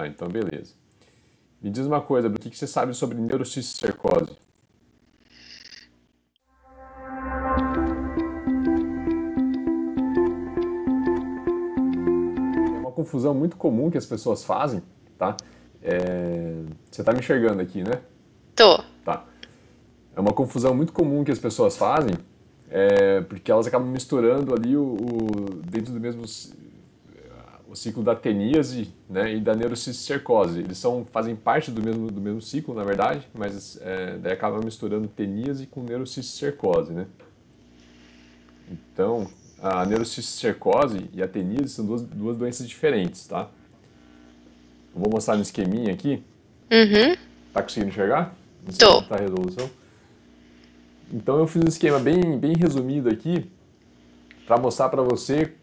Ah, então beleza. Me diz uma coisa, o que que você sabe sobre neurocisticercose? É uma confusão muito comum que as pessoas fazem, tá? Você tá me enxergando aqui, né? Tô. Tá. É uma confusão muito comum que as pessoas fazem, porque elas acabam misturando ali dentro do mesmo o ciclo da teníase, né, e da neurocisticercose. Eles fazem parte do mesmo ciclo, na verdade, mas daí acaba misturando teníase com neurocisticercose, né? Então, a neurocisticercose e a teníase são duas doenças diferentes, tá? Eu vou mostrar no esqueminha aqui. Uhum. Tá conseguindo enxergar? Não sei como Tô. está a resolução. Então eu fiz um esquema bem resumido aqui para mostrar para você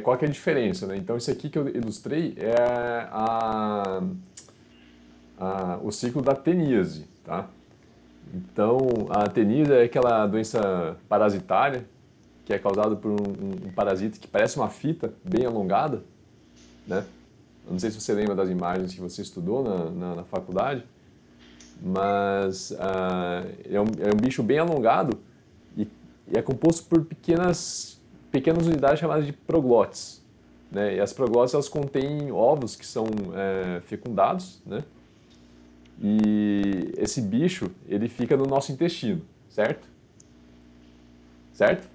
qual que é a diferença, né? Então esse aqui que eu ilustrei é o ciclo da teníase, tá? Então a teníase é aquela doença parasitária que é causada por um parasita que parece uma fita bem alongada, né? Eu não sei se você lembra das imagens que você estudou na faculdade, mas é um bicho bem alongado e, e é composto por pequenas unidades chamadas de proglotes, né? E as proglotes elas contêm ovos que são fecundados, né? E esse bicho ele fica no nosso intestino, certo? Certo?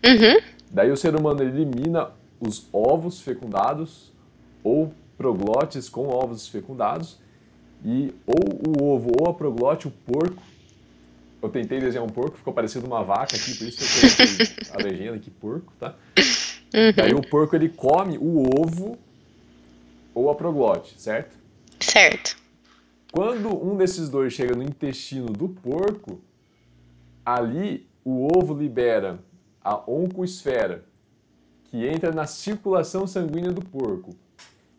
Uhum. Daí o ser humano elimina os ovos fecundados ou proglotes com ovos fecundados e ou o ovo ou a proglote, o porco. Eu tentei desenhar um porco, ficou parecendo uma vaca aqui, por isso que eu coloquei a legenda aqui, porco, tá? Daí Uhum. o porco ele come o ovo ou a proglote, certo? Certo. Quando um desses dois chega no intestino do porco, ali o ovo libera a oncoesfera, que entra na circulação sanguínea do porco.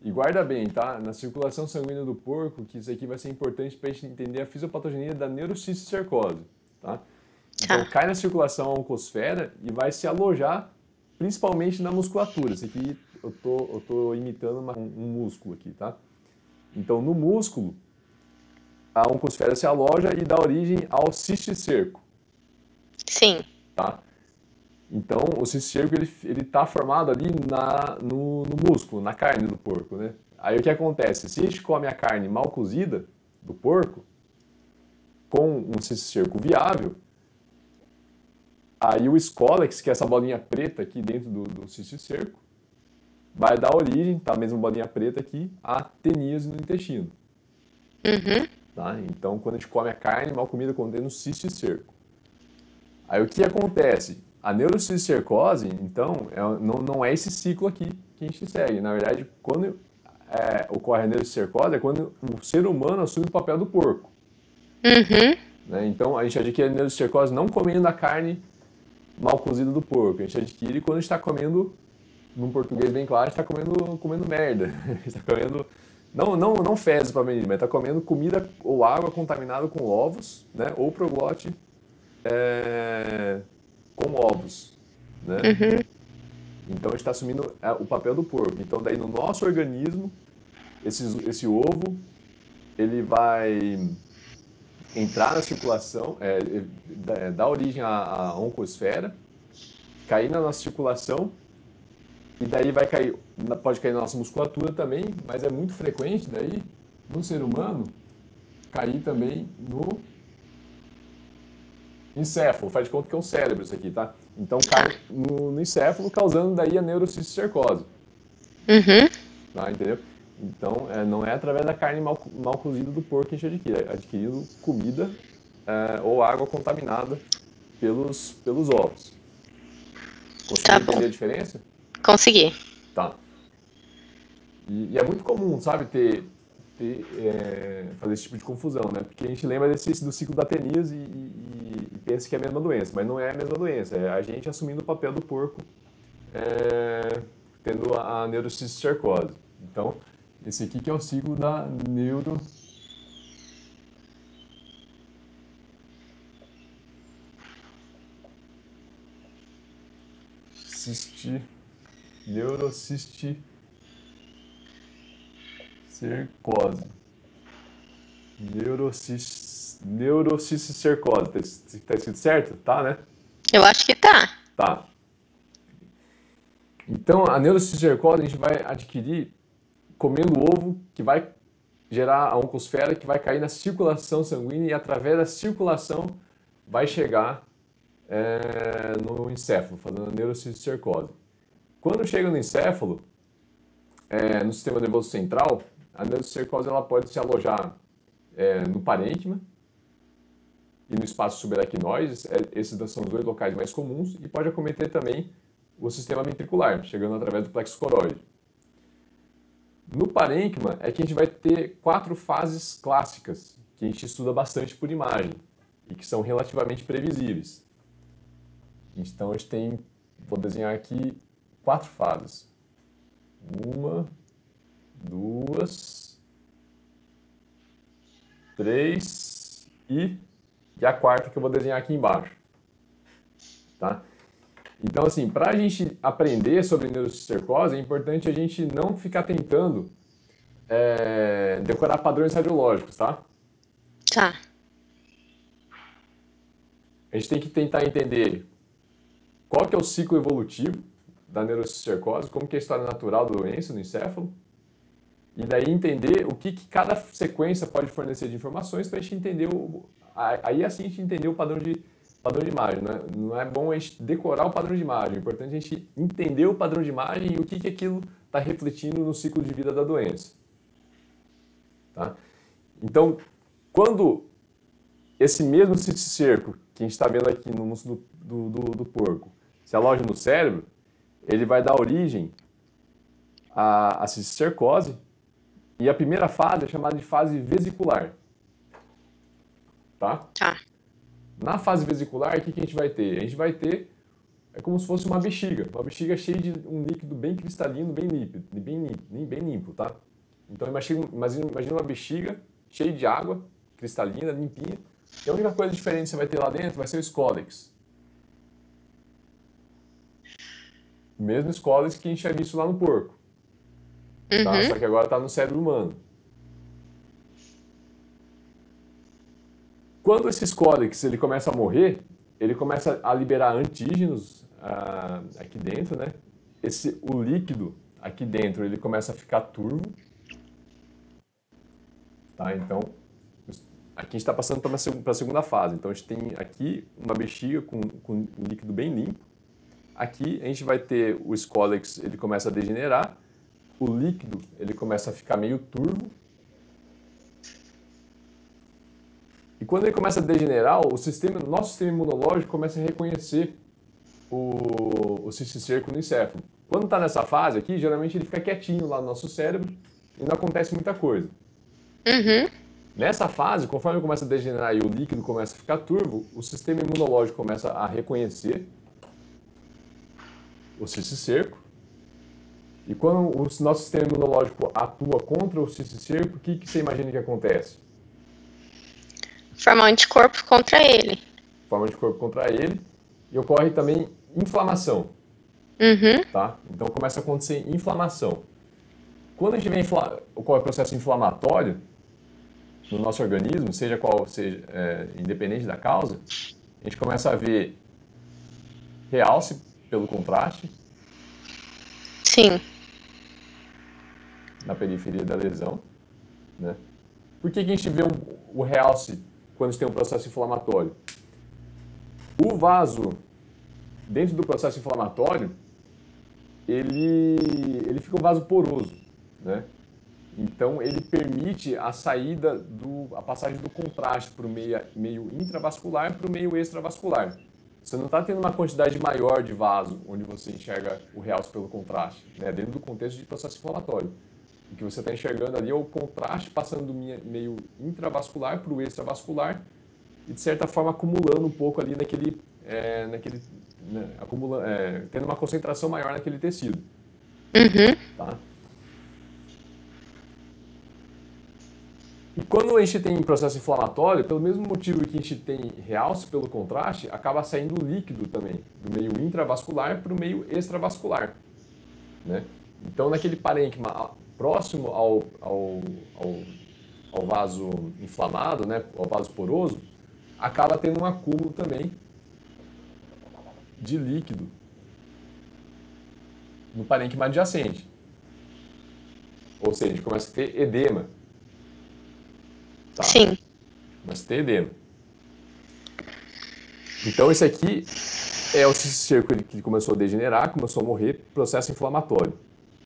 E guarda bem, tá? Na circulação sanguínea do porco, que isso aqui vai ser importante para a gente entender a fisiopatogenia da neurocisticercose, tá? Então Tá. cai na circulação a oncosfera e vai se alojar principalmente na musculatura. Esse aqui eu tô imitando um músculo aqui, tá? Então no músculo, a oncosfera se aloja e dá origem ao cisticerco, Sim. tá? Então o cisticerco ele tá formado ali no músculo, na carne do porco, né? Aí o que acontece? Se a gente come a carne mal cozida do porco, com um cisticerco viável, aí o Scolex, que é essa bolinha preta aqui dentro do cisticerco, vai dar origem, tá? A mesma bolinha preta aqui, à teníase no intestino. Uhum. Tá? Então, quando a gente come a carne mal comida contendo cisticerco. Aí o que acontece? A neurocisticercose, então, não é esse ciclo aqui que a gente segue. Na verdade, quando ocorre a neurocisticercose é quando o ser humano assume o papel do porco. Uhum. Né? Então, a gente adquire a neurocisticercose não comendo a carne mal cozida do porco. A gente adquire quando a gente está comendo, num português bem claro, a gente está comendo merda. A gente está comendo, não fezes propriamente, mas está comendo comida ou água contaminada com ovos, né? Ou proglote é, com ovos, né? Uhum. Então a gente está assumindo o papel do porco. Então daí no nosso organismo, esse ovo, ele vai entrar na circulação, dar origem à oncosfera, cair na nossa circulação e daí vai cair, pode cair na nossa musculatura também, mas é muito frequente daí no ser humano cair também no encéfalo, faz de conta que é o cérebro isso aqui, tá? Então Tá. cai no encéfalo, causando daí a neurocisticercose, Uhum. tá? Entendeu? Então, não é através da carne mal cozida do porco que a gente adquire, é adquirindo comida ou água contaminada pelos ovos. Tá Conseguiu bom. entender a diferença? Consegui. Tá. E é muito comum, sabe, fazer esse tipo de confusão, né? Porque a gente lembra do ciclo da teníase e pensa que é a mesma doença, mas não é a mesma doença. É a gente assumindo o papel do porco, tendo a neurocisticercose. Então, esse aqui que é o ciclo da neurocisticercose. Neurocisticercose. Neurocisticercose. Tá escrito certo? Tá, né? Eu acho que tá. Tá. Então, a neurocisticercose a gente vai adquirir comendo ovo, que vai gerar a oncosfera, que vai cair na circulação sanguínea e através da circulação vai chegar no encéfalo, fazendo a neurocisticercose. Quando chega no encéfalo, no sistema nervoso central, a neurocisticercose ela pode se alojar no parênquima e no espaço subaracnoide, esses são os dois locais mais comuns, e pode acometer também o sistema ventricular, chegando através do plexo coroide. No parênquima é que a gente vai ter 4 fases clássicas, que a gente estuda bastante por imagem, e que são relativamente previsíveis. Então a gente tem, vou desenhar aqui 4 fases. 1, 2, 3 e a quarta que eu vou desenhar aqui embaixo. Tá? Então, assim, para a gente aprender sobre neurocisticercose, é importante a gente não ficar tentando decorar padrões radiológicos, tá? Tá. A gente tem que tentar entender qual que é o ciclo evolutivo da neurocisticercose, como que é a história natural da doença no encéfalo, e daí entender o que cada sequência pode fornecer de informações para a gente entender aí assim a gente entender o padrão de imagem. Não é bom a gente decorar o padrão de imagem, é importante a gente entender o padrão de imagem e o que aquilo está refletindo no ciclo de vida da doença. Tá? Então, quando esse mesmo cisticerco que a gente está vendo aqui no músculo do porco se aloja no cérebro, ele vai dar origem à cisticercose, e a primeira fase é chamada de fase vesicular. Tá? Tá. Na fase vesicular, o que a gente vai ter? A gente vai ter, como se fosse uma bexiga cheia de um líquido bem cristalino, bem limpo, tá? Então imagina uma bexiga cheia de água, cristalina, limpinha, e a única coisa diferente que você vai ter lá dentro vai ser o Scolex. O mesmo Scolex que a gente tinha visto lá no porco. Tá? Só que agora está no cérebro humano. Quando esse Scolex ele começa a morrer, ele começa a liberar antígenos aqui dentro, né? O líquido aqui dentro ele começa a ficar turvo. Tá? Então, aqui a gente está passando para a segunda fase. Então, a gente tem aqui uma bexiga com um líquido bem limpo. Aqui a gente vai ter o Scolex, ele começa a degenerar. O líquido ele começa a ficar meio turvo. E quando ele começa a degenerar, nosso sistema imunológico começa a reconhecer o cisticerco no encéfalo. Quando está nessa fase aqui, geralmente ele fica quietinho lá no nosso cérebro e não acontece muita coisa. Nessa fase, conforme começa a degenerar e o líquido começa a ficar turvo, o sistema imunológico começa a reconhecer o cisticerco. E quando o nosso sistema imunológico atua contra o cisticerco, o que você imagina que acontece? Formar um anticorpo contra ele. Forma anticorpo contra ele. E ocorre também inflamação. Tá? Então começa a acontecer inflamação. Quando a gente ocorre processo inflamatório no nosso organismo, seja qual seja, independente da causa, a gente começa a ver realce pelo contraste. Sim. Na periferia da lesão, né? Por que a gente vê o realce quando a gente tem um processo inflamatório? O vaso, dentro do processo inflamatório, ele fica um vaso poroso, né? Então, ele permite a saída, a passagem do contraste para o meio intravascular para o meio extravascular. Você não está tendo uma quantidade maior de vaso onde você enxerga o realce pelo contraste, né? Dentro do contexto de processo inflamatório. O que você está enxergando ali é o contraste passando do meio intravascular para o extravascular e, de certa forma, acumulando um pouco ali tendo uma concentração maior naquele tecido. Tá? E quando a gente tem processo inflamatório, pelo mesmo motivo que a gente tem realce pelo contraste, acaba saindo líquido também, do meio intravascular para o meio extravascular, né? Então, naquele parênquima próximo ao vaso inflamado, né, ao vaso poroso, acaba tendo um acúmulo também de líquido no parênquima adjacente. Ou seja, a gente começa a ter edema. Tá? Sim. Começa a ter edema. Então, esse aqui é o cisticerco que começou a degenerar, começou a morrer, processo inflamatório.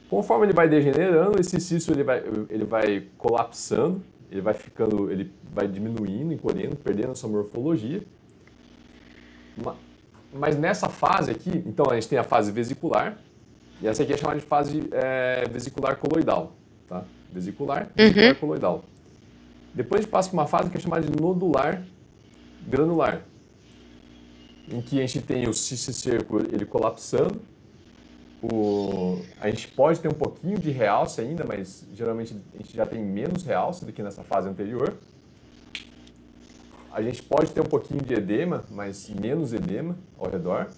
Conforme ele vai degenerando, esse cisto ele vai colapsando, ele vai diminuindo, encolhendo, perdendo a sua morfologia. Mas nessa fase aqui, então a gente tem a fase vesicular, e essa aqui é chamada de fase vesicular coloidal. Tá? Vesicular coloidal. Depois a gente passa por uma fase que é chamada de nodular granular, em que a gente tem o cisticerco ele colapsando. A gente pode ter um pouquinho de realce ainda, mas geralmente a gente já tem menos realce do que nessa fase anterior. A gente pode ter um pouquinho de edema, mas menos edema ao redor.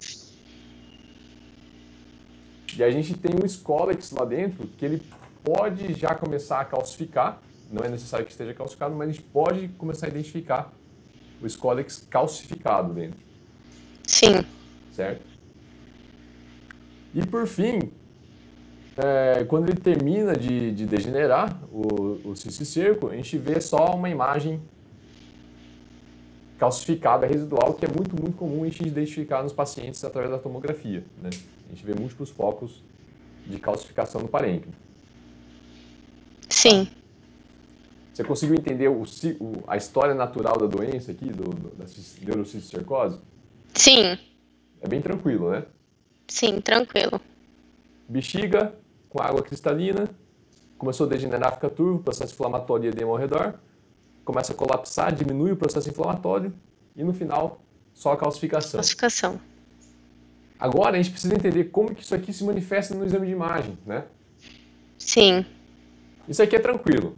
E a gente tem um Scolex lá dentro que ele pode já começar a calcificar. Não é necessário que esteja calcificado, mas a gente pode começar a identificar o Scolex calcificado dentro. Sim. Certo? E por fim, quando ele termina de degenerar o cisticerco, a gente vê só uma imagem calcificada residual, que é muito, muito comum a gente identificar nos pacientes através da tomografia. Né? A gente vê múltiplos focos de calcificação no parênquima. Sim. Você conseguiu entender a história natural da doença aqui, da neurocisticercose? Sim. É bem tranquilo, né? Sim, tranquilo. Bexiga com água cristalina, começou a degenerar, fica turvo, processo inflamatório e edema ao redor, começa a colapsar, diminui o processo inflamatório e no final só a calcificação. Calcificação. Agora a gente precisa entender como que isso aqui se manifesta no exame de imagem, né? Sim. Isso aqui é tranquilo.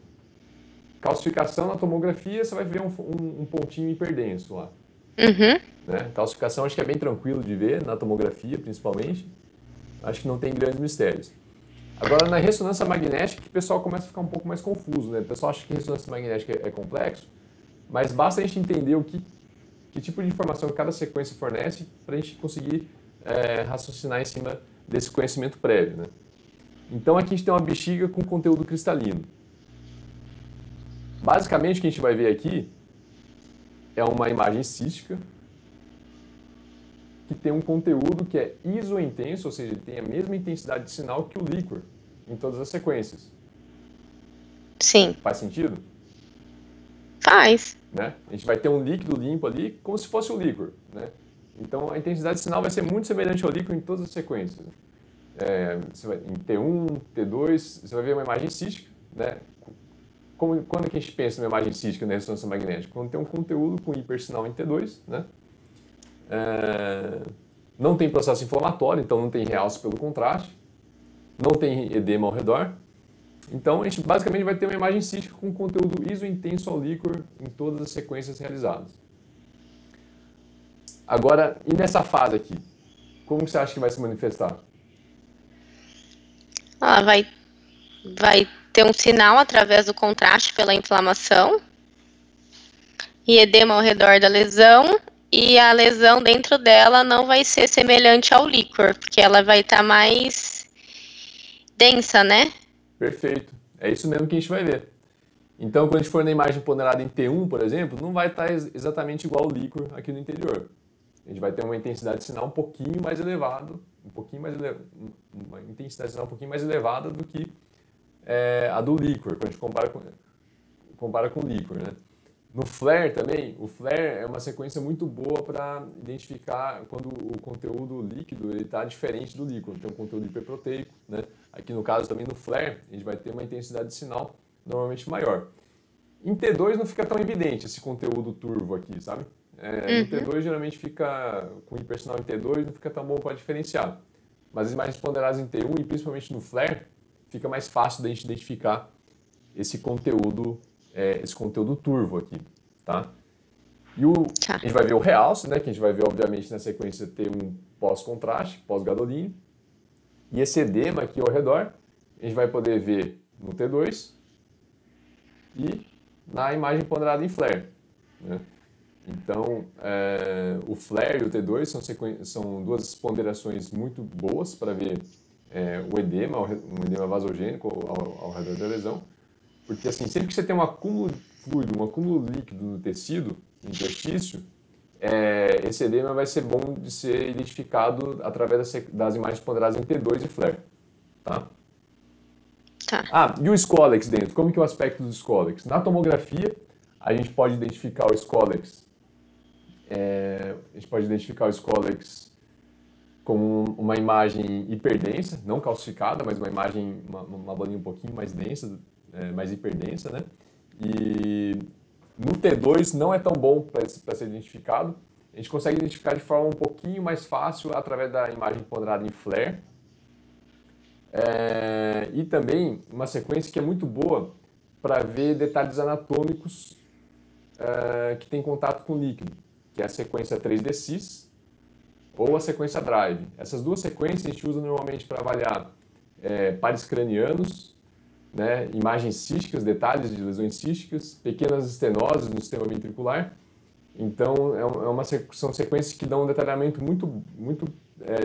Calcificação na tomografia, você vai ver um pontinho hiperdenso lá. Uhum. Né? Calcificação acho que é bem tranquilo de ver, na tomografia principalmente. Acho que não tem grandes mistérios. Agora, na ressonância magnética, que o pessoal começa a ficar um pouco mais confuso, né? O pessoal acha que ressonância magnética é complexo, mas basta a gente entender que tipo de informação cada sequência fornece para a gente conseguir raciocinar em cima desse conhecimento prévio, né? Então, aqui a gente tem uma bexiga com conteúdo cristalino. Basicamente, o que a gente vai ver aqui é uma imagem cística que tem um conteúdo que é isointenso, ou seja, ele tem a mesma intensidade de sinal que o líquor em todas as sequências. Sim. Faz sentido? Faz. Né? A gente vai ter um líquido limpo ali como se fosse o líquor. Né? Então, a intensidade de sinal vai ser muito semelhante ao líquor em todas as sequências. Em T1, T2, você vai ver uma imagem cística. Né? Quando que a gente pensa numa imagem cística na ressonância magnética? Quando tem um conteúdo com hipersinal em T2, né? Não tem processo inflamatório, então não tem realce pelo contraste, não tem edema ao redor. Então a gente basicamente vai ter uma imagem cística com conteúdo isointenso ao líquor em todas as sequências realizadas. Agora, e nessa fase aqui? Como você acha que vai se manifestar? Ela vai ter um sinal através do contraste pela inflamação e edema ao redor da lesão, e a lesão dentro dela não vai ser semelhante ao líquor, porque ela vai estar mais densa, né? Perfeito. É isso mesmo que a gente vai ver. Então, quando a gente for na imagem ponderada em T1, por exemplo, não vai estar exatamente igual ao líquor aqui no interior. A gente vai ter uma intensidade de sinal um pouquinho mais elevada, uma intensidade de sinal um pouquinho mais elevada do que a do líquor, quando a gente compara com o líquor, né? No flare também, o flare é uma sequência muito boa para identificar quando o conteúdo líquido está diferente do líquido, tem um conteúdo hiperproteico, né? Aqui no caso também no flare, a gente vai ter uma intensidade de sinal normalmente maior. Em T2 não fica tão evidente esse conteúdo turvo aqui, sabe? No T2 geralmente fica com hipersinal em T2, não fica tão bom para diferenciar. Mas as imagens ponderadas em T1 e principalmente no flare, fica mais fácil da gente identificar esse conteúdo turvo aqui, tá? E a gente vai ver o realce, né, que a gente vai ver obviamente na sequência T1 pós-contraste, pós-gadolínio. E esse edema aqui ao redor, a gente vai poder ver no T2 e na imagem ponderada em flare, né? Então, o flare e o T2 são duas ponderações muito boas para ver o edema, um edema vasogênico ao redor da lesão, porque assim, sempre que você tem um acúmulo de fluido, um acúmulo líquido no tecido, no interstício, esse edema vai ser bom de ser identificado através das imagens ponderadas em T2 e flare, tá? Tá. E o Scolex dentro, como que é o aspecto do Scolex? Na tomografia, a gente pode identificar o Scolex como uma imagem hiperdensa, não calcificada, mas uma imagem, uma bolinha um pouquinho mais densa, mais hiperdensa, né? E no T2 não é tão bom para ser identificado. A gente consegue identificar de forma um pouquinho mais fácil através da imagem ponderada em flare. E também uma sequência que é muito boa para ver detalhes anatômicos que tem contato com o líquido, que é a sequência 3D-Cis ou a sequência Drive. Essas duas sequências a gente usa normalmente para avaliar pares cranianos, né, imagens císticas, detalhes de lesões císticas, pequenas estenoses no sistema ventricular. Então, são sequências que dão um detalhamento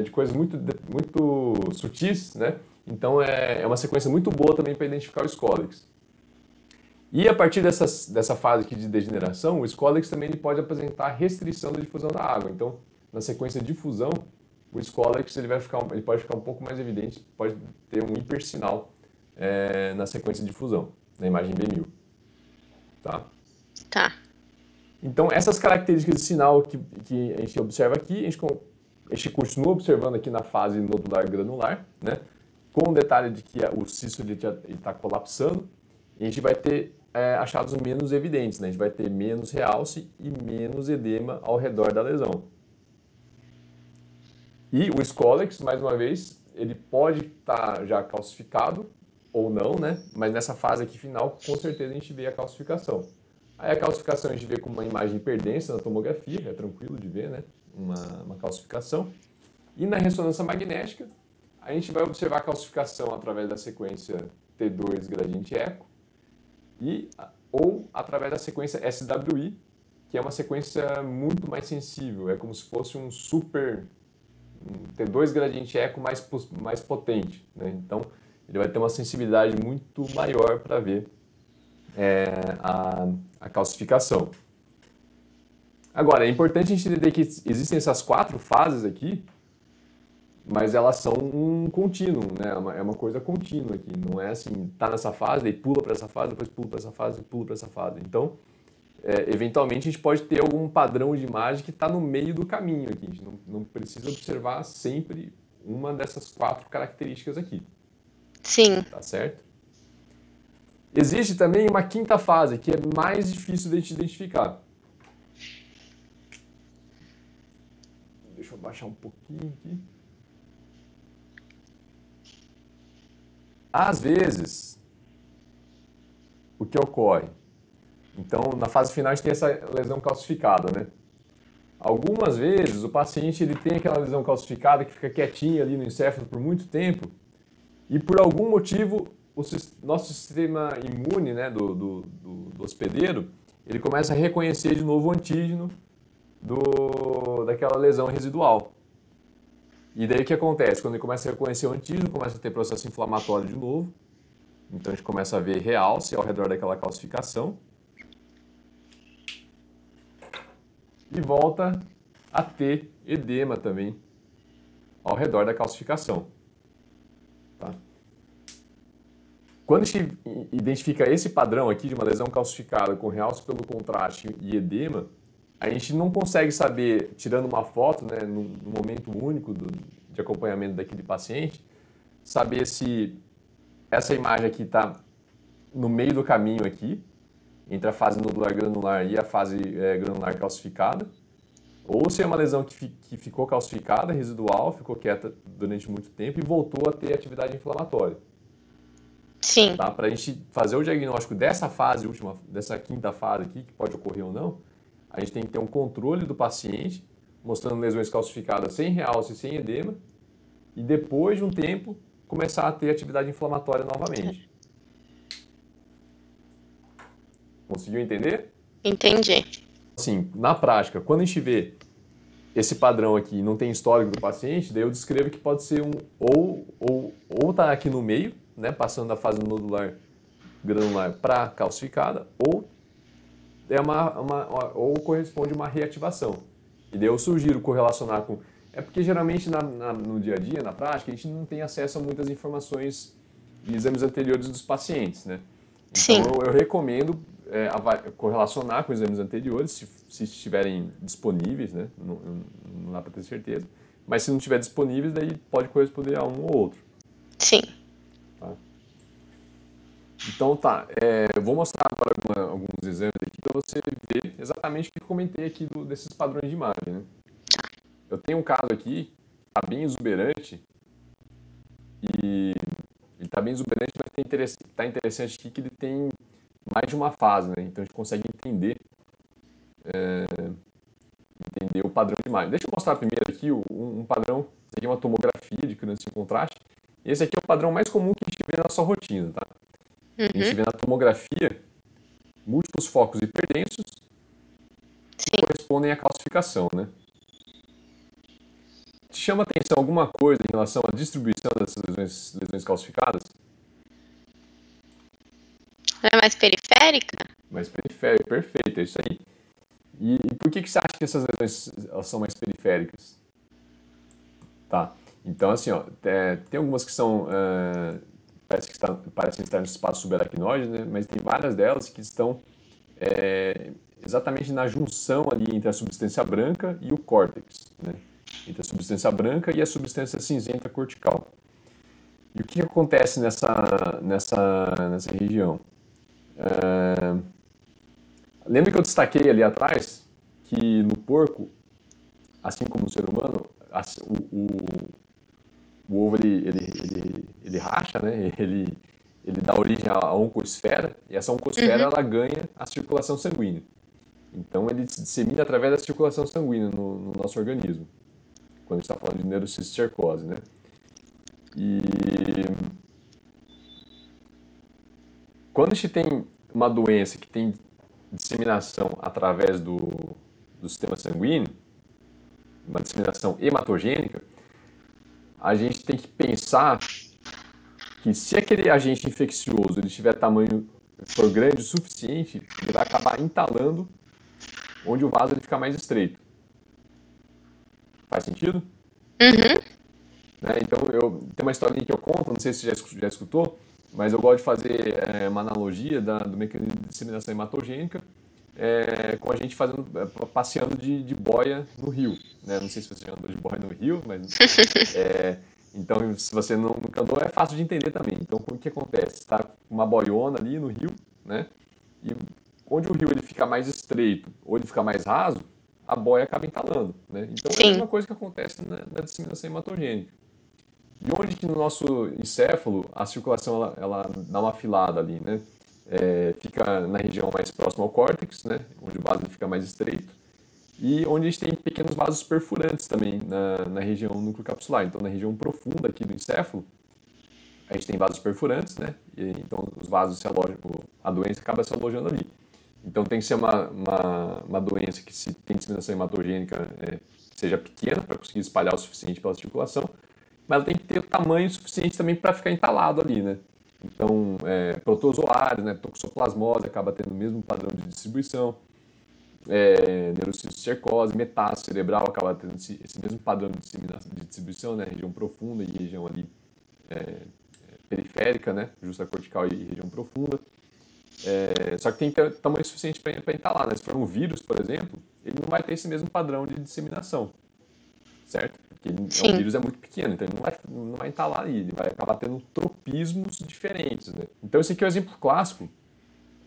de coisas muito sutis, né? Então, é uma sequência muito boa também para identificar o Scolex. E a partir dessa fase aqui de degeneração, o Scolex também ele pode apresentar restrição da difusão da água. Então, na sequência de difusão, o Scolex ele pode ficar um pouco mais evidente, pode ter um hipersinal na sequência de difusão, na imagem B1000. Tá? Tá. Então, essas características de sinal que a gente observa aqui, a gente continua observando aqui na fase nodular granular, né? Com o detalhe de que o cisto está colapsando, e a gente vai ter achados menos evidentes, né? A gente vai ter menos realce e menos edema ao redor da lesão. E o Scolex, mais uma vez, ele pode estar já calcificado ou não, né? Mas nessa fase aqui final, com certeza a gente vê a calcificação. Aí a calcificação a gente vê com uma imagem hiperdensa na tomografia, é tranquilo de ver, né? Uma calcificação. E na ressonância magnética, a gente vai observar a calcificação através da sequência T2 gradiente eco ou através da sequência SWI, que é uma sequência muito mais sensível, é como se fosse um T2 gradiente eco mais potente, né? Então, ele vai ter uma sensibilidade muito maior para ver a calcificação. Agora, é importante a gente entender que existem essas 4 fases aqui, mas elas são um contínuo, né? É uma coisa contínua aqui, não é assim, tá nessa fase, daí pula para essa fase, depois pula para essa fase, pula para essa fase. Então, eventualmente a gente pode ter algum padrão de imagem que está no meio do caminho aqui. A gente não precisa observar sempre uma dessas 4 características aqui. Sim. Tá certo? Existe também uma 5ª fase, que é mais difícil de a gente identificar. Deixa eu baixar um pouquinho aqui. Às vezes, o que ocorre? Então, na fase final, a gente tem essa lesão calcificada, né? Algumas vezes, o paciente ele tem aquela lesão calcificada que fica quietinha ali no encéfalo por muito tempo e, por algum motivo, nosso sistema imune, né, do hospedeiro, ele começa a reconhecer de novo o antígeno daquela lesão residual. E daí o que acontece? Quando ele começa a reconhecer o antígeno, começa a ter processo inflamatório de novo. Então a gente começa a ver realce ao redor daquela calcificação. E volta a ter edema também ao redor da calcificação. Tá? Quando a gente identifica esse padrão aqui de uma lesão calcificada com realce pelo contraste e edema, a gente não consegue saber, tirando uma foto, né, no momento único de acompanhamento daquele paciente, saber se essa imagem aqui está no meio do caminho aqui, entre a fase nodular granular e a fase granular calcificada, ou se é uma lesão que ficou calcificada, residual, ficou quieta durante muito tempo e voltou a ter atividade inflamatória. Sim. Tá? Para a gente fazer o diagnóstico dessa fase última, dessa 5ª fase aqui, que pode ocorrer ou não, a gente tem que ter um controle do paciente, mostrando lesões calcificadas sem realce e sem edema, e depois de um tempo, começar a ter atividade inflamatória novamente. Conseguiu entender? Entendi. Assim, na prática, quando a gente vê esse padrão aqui e não tem histórico do paciente, daí eu descrevo que pode ser ou tá aqui no meio, né, passando da fase nodular granular para calcificada, ou ou corresponde a uma reativação. E daí eu sugiro correlacionar com... É porque geralmente no dia a dia, na prática, a gente não tem acesso a muitas informações e exames anteriores dos pacientes, né? Sim. Então eu recomendo correlacionar com exames anteriores, se estiverem disponíveis, né? Não dá para ter certeza. Mas se não estiver disponíveis, daí pode corresponder a um ou outro. Sim. Tá? Então tá, eu vou mostrar agora alguns exames aqui para você ver exatamente o que eu comentei aqui desses padrões de imagem, né? Eu tenho um caso aqui, tá bem exuberante, e ele está bem exuberante, mas está interessante aqui que ele tem mais de uma fase, né? Então a gente consegue entender o padrão de imagem. Deixa eu mostrar primeiro aqui um padrão. Esse aqui é uma tomografia de criança em contraste. Esse aqui é o padrão mais comum que a gente vê na nossa rotina, tá? A gente vê na tomografia múltiplos focos hiperdensos que correspondem à calcificação, né? Te chama a atenção alguma coisa em relação à distribuição dessas lesões calcificadas? É mais periférica? Mais periférica, perfeito, é isso aí. E por que você acha que essas lesões elas são mais periféricas? Tá, então assim, ó, tem algumas que são, parecem estar no espaço subaracnoide, né? Mas tem várias delas que estão exatamente na junção ali entre a substância branca e o córtex, né? Entre a substância branca e a substância cinzenta cortical. E o que acontece nessa região? Lembra que eu destaquei ali atrás que no porco, assim como no ser humano, o ovo ele racha, né? Ele dá origem à oncosfera, e essa oncosfera ela ganha a circulação sanguínea. Então ele se dissemina através da circulação sanguínea no nosso organismo, quando a gente está falando de neurocisticercose, né? E quando a gente tem uma doença que tem disseminação através do sistema sanguíneo, uma disseminação hematogênica, a gente tem que pensar que se aquele agente infeccioso ele tiver tamanho, for grande o suficiente, ele vai acabar entalando onde o vaso ele fica mais estreito. Faz sentido? Né? Então, tem uma historinha que eu conto, não sei se você já escutou, mas eu gosto de fazer uma analogia do mecanismo de disseminação hematogênica com a gente passeando de boia no rio. Né? Não sei se você já andou de boia no rio, mas... então, se você nunca andou, é fácil de entender também. Então, o que acontece? Você está com uma boiona ali no rio, né? E onde o rio ele fica mais estreito ou ele fica mais raso, a boia acaba entalando. Né? Então, é a mesma coisa que acontece na disseminação hematogênica. E onde que no nosso encéfalo a circulação ela dá uma afilada ali, né? Fica na região mais próxima ao córtex, né? Onde o vaso fica mais estreito. E onde a gente tem pequenos vasos perfurantes também na região núcleo-capsular. Então, na região profunda aqui do encéfalo, a gente tem vasos perfurantes, né? E, então, os vasos se alojam, a doença acaba se alojando ali. Então, tem que ser uma doença que, se tem disseminação hematogênica, seja pequena para conseguir espalhar o suficiente pela circulação, mas ela tem que ter o tamanho suficiente também para ficar entalado ali, né? Então, protozoários, né? Toxoplasmose acaba tendo o mesmo padrão de distribuição. Neurocisticercose, metástase cerebral acaba tendo esse mesmo padrão de distribuição, né? Região profunda e região ali periférica, né? Justa cortical e região profunda. Só que tem que ter tamanho suficiente para entalar, né? Se for um vírus, por exemplo, ele não vai ter esse mesmo padrão de disseminação, certo? Porque o vírus é muito pequeno, então ele não vai entalar ali, ele vai acabar tendo tropismos diferentes, né? Então esse aqui é o exemplo clássico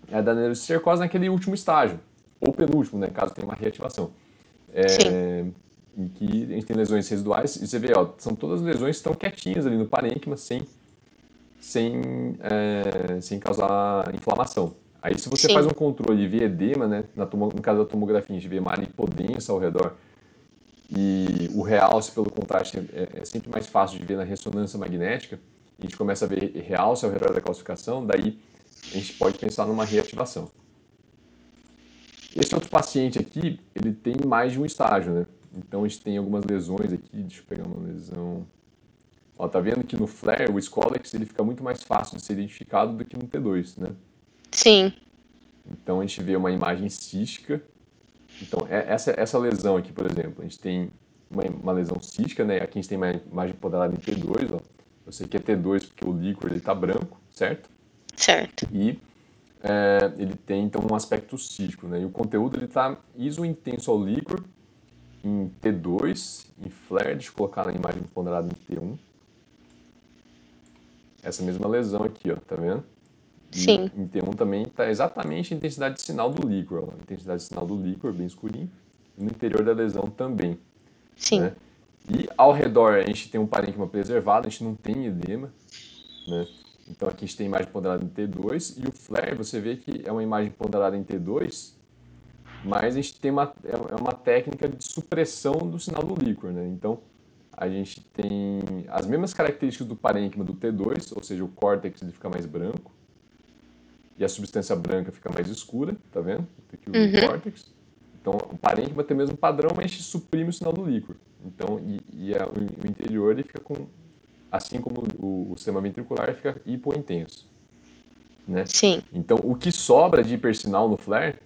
da neurocisticercose naquele último estágio, ou penúltimo, né, caso tenha uma reativação. Em que a gente tem lesões residuais, e você vê, ó, são todas lesões que estão quietinhas ali no parênquima, sem causar inflamação. Aí se você faz um controle e vê edema, né, no caso da tomografia, a gente vê uma área hipodensa ao redor, e o realce, pelo contraste, é sempre mais fácil de ver na ressonância magnética, a gente começa a ver realce ao redor da calcificação, daí a gente pode pensar numa reativação. Esse outro paciente aqui, ele tem mais de um estágio, né? Então a gente tem algumas lesões aqui, deixa eu pegar uma lesão. Ó, tá vendo que no flare, o Scolex, ele fica muito mais fácil de ser identificado do que no T2, né? Sim. Então a gente vê uma imagem cística. Então essa lesão aqui, por exemplo, a gente tem uma lesão cística, né? Aqui a gente tem uma imagem ponderada em T2, ó. Eu sei que é T2 porque o líquor ele tá branco, certo? Certo. E ele tem então um aspecto cístico, né? E o conteúdo ele tá isointenso ao líquor em T2, em flare, deixa eu colocar na imagem ponderada em T1. Essa mesma lesão aqui, ó, tá vendo? Sim. Em T1 também está exatamente a intensidade de sinal do líquor, ó, a intensidade de sinal do líquor, bem escurinho, e no interior da lesão também. Sim. Né? E ao redor a gente tem um parênquima preservado, a gente não tem edema, né? Então aqui a gente tem imagem ponderada em T2, e o flare, você vê que é uma imagem ponderada em T2, mas a gente tem uma técnica de supressão do sinal do líquor, né? Então a gente tem as mesmas características do parênquima do T2, ou seja, o córtex ele fica mais branco, e a substância branca fica mais escura, tá vendo? Aqui o córtex. Então, o parênquima tem o mesmo padrão, mas a gente suprime o sinal do líquor. Então, o interior ele fica com, assim como o sistema ventricular, ele fica hipointenso, né? Sim. Então, o que sobra de hipersinal no flare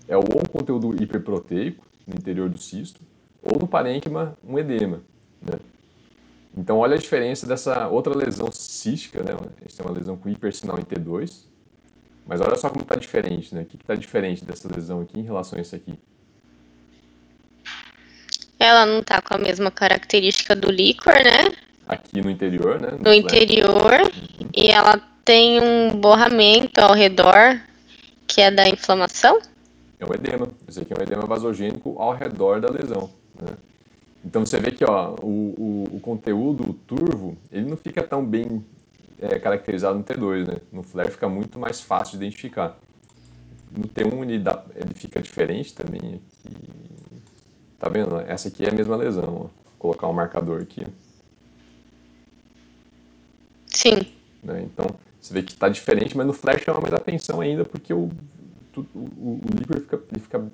é ou um conteúdo hiperproteico no interior do cisto, ou no parênquima um edema, né? Então, olha a diferença dessa outra lesão cística, né? A gente tem uma lesão com hipersinal em T2, mas olha só como está diferente, né? O que está diferente dessa lesão aqui em relação a esse aqui? Ela não tá com a mesma característica do líquor, né? Aqui no interior, né? No interior. E ela tem um borramento ao redor, que é da inflamação? É um edema. Esse aqui é um edema vasogênico ao redor da lesão, né? Então você vê que ó, o conteúdo, o turvo, ele não fica tão bem caracterizado no T2, né? No flare fica muito mais fácil de identificar. No T1 ele fica diferente também. Aqui. Tá vendo? Essa aqui é a mesma lesão. Ó. Vou colocar um marcador aqui. Sim. Né? Então você vê que está diferente, mas no flare chama mais atenção ainda porque o líquor ele fica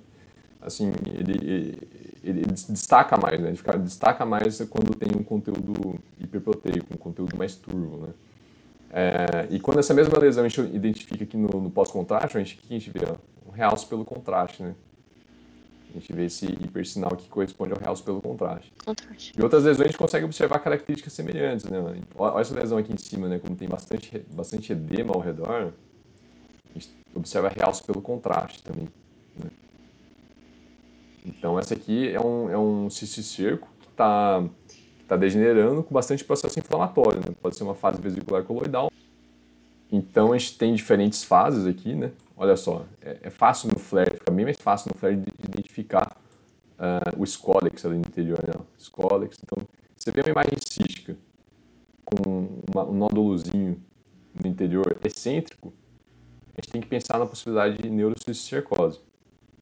assim, ele destaca mais, né? Ele destaca mais quando tem um conteúdo hiperproteico, um conteúdo mais turvo, né? E quando essa mesma lesão a gente identifica aqui no pós-contraste, a gente vê ó, um realce pelo contraste, né? A gente vê esse hipersinal que corresponde ao realce pelo contraste. E outras lesões a gente consegue observar características semelhantes, né? Olha essa lesão aqui em cima, né? Como tem bastante edema ao redor, a gente observa realce pelo contraste também, né? Então essa aqui é um cisticerco que está degenerando com bastante processo inflamatório, né? Pode ser uma fase vesicular coloidal. Então a gente tem diferentes fases aqui, né? Olha só, é fácil no flare, fica bem mais fácil no flare de identificar o Scolex ali no interior, né? Scolex, então você vê uma imagem cística com um nódulozinho no interior excêntrico, a gente tem que pensar na possibilidade de neurocisticercose,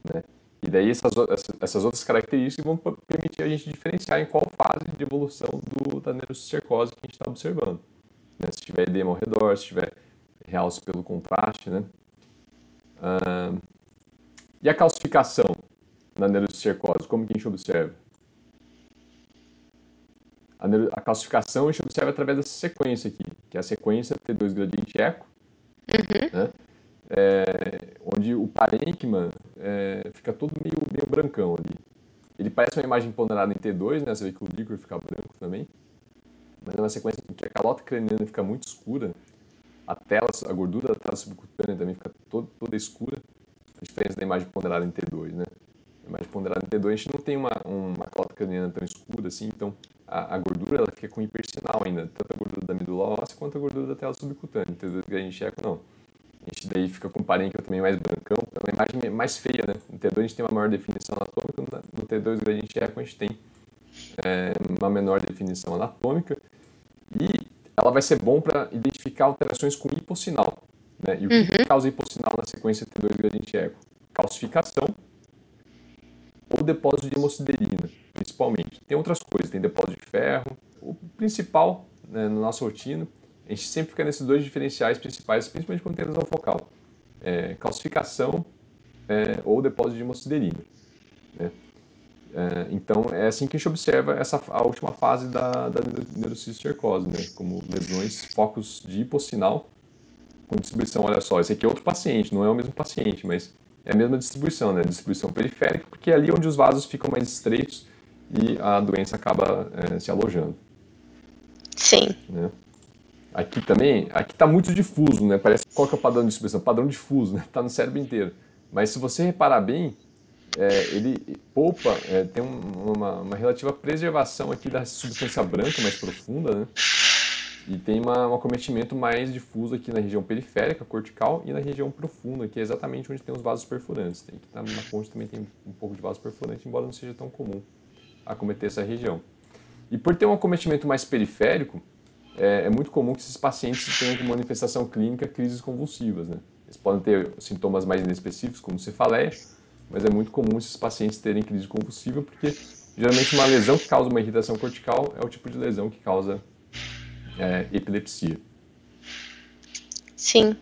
né? E daí essas outras características vão permitir a gente diferenciar em qual fase de evolução da neurocisticercose que a gente está observando, né? Se tiver edema ao redor, se tiver realce pelo contraste, né? E a calcificação na neurocisticercose, como que a gente observa? A calcificação a gente observa através dessa sequência aqui, que é a sequência T2 gradiente eco, né? Onde o parênquima fica todo meio brancão ali. Ele parece uma imagem ponderada em T2, né? Você vê que o líquor fica branco também, mas é uma sequência em que a calota craniana fica muito escura, a gordura da tela subcutânea também fica toda escura, a diferença da imagem ponderada em T2, né? A imagem ponderada em T2 a gente não tem uma calota craniana tão escura assim, então a gordura ela fica com hipersinal ainda, tanto a gordura da medula óssea quanto a gordura da tela subcutânea. T2 gradiente eco não. A gente daí fica com o parênquima também mais brancão, é uma imagem mais feia, né? No T2 a gente tem uma maior definição anatômica, no T2 gradiente eco a gente tem uma menor definição anatômica, e ela vai ser bom para identificar alterações com hipossinal, né? E o que causa hipossinal na sequência T2 gradiente eco? Calcificação ou depósito de hemociderina, principalmente. Tem outras coisas, tem depósito de ferro. O principal, né, na nossa rotina, a gente sempre fica nesses dois diferenciais principais, principalmente quando tem lesão focal. Calcificação ou depósito de hemociderina, né? Então, é assim que a gente observa a última fase da neurocisticercose, né? Como lesões, focos de hipossinal com distribuição, olha só, esse aqui é outro paciente, não é o mesmo paciente, mas é a mesma distribuição, né? Distribuição periférica, porque é ali onde os vasos ficam mais estreitos e a doença acaba se alojando. Sim. Né? Aqui também, aqui está muito difuso, né? Parece qual que é o padrão de distribuição? Padrão difuso, né? Está no cérebro inteiro. Mas se você reparar bem, ele poupa, tem uma relativa preservação aqui da substância branca mais profunda, né? E tem um acometimento mais difuso aqui na região periférica, cortical, e na região profunda, que é exatamente onde tem os vasos perfurantes. Tem que na ponte também tem um pouco de vaso perfurante, embora não seja tão comum acometer essa região. E por ter um acometimento mais periférico, é muito comum que esses pacientes tenham como manifestação clínica crises convulsivas, né? Eles podem ter sintomas mais inespecíficos, como cefaleia, mas é muito comum esses pacientes terem crise convulsiva, porque geralmente uma lesão que causa uma irritação cortical é o tipo de lesão que causa epilepsia. Sim.